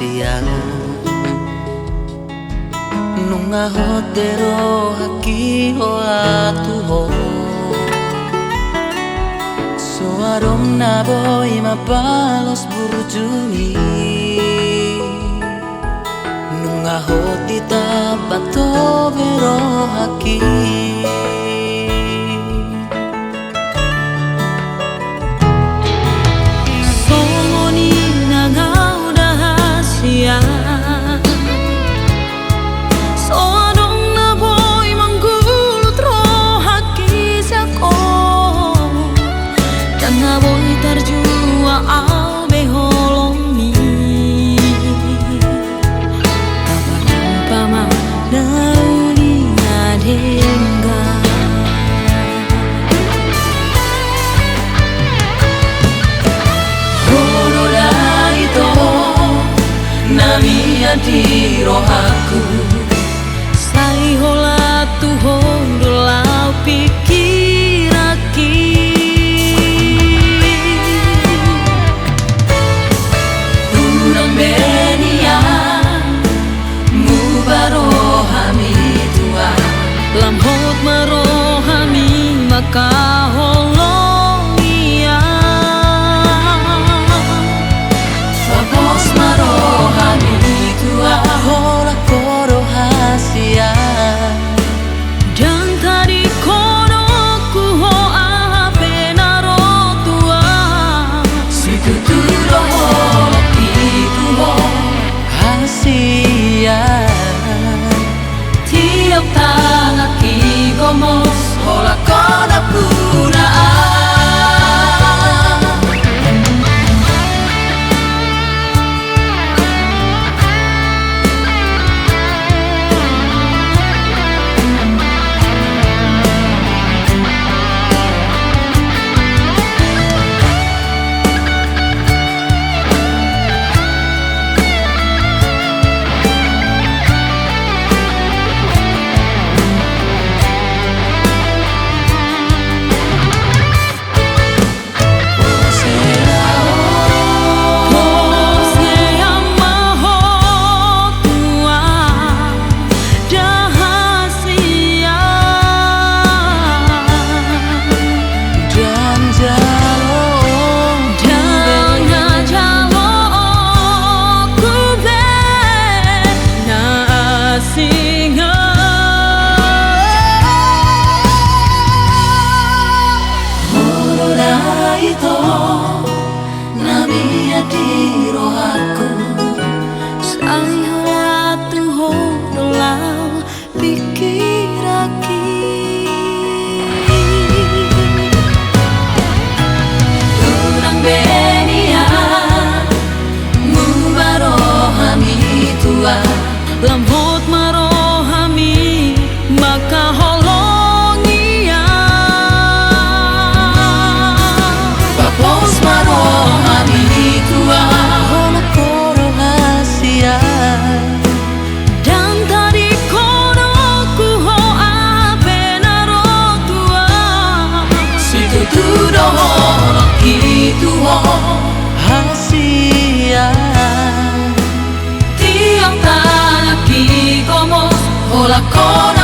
rahasia nunga hotero haki ho atuho soarom na boy mapalos burjuni nunga hotita bato vero haki di rohaku sai hola tuhong dolau pikiraki urang benia mubarohami tua lamhot marohami maka hola kona pura lamhot marohami maka holongia bapos marohami tua hola koro rahasia dan tadi kono ku ho apena rotua situ tudo hola kitu ho rahasia hola kona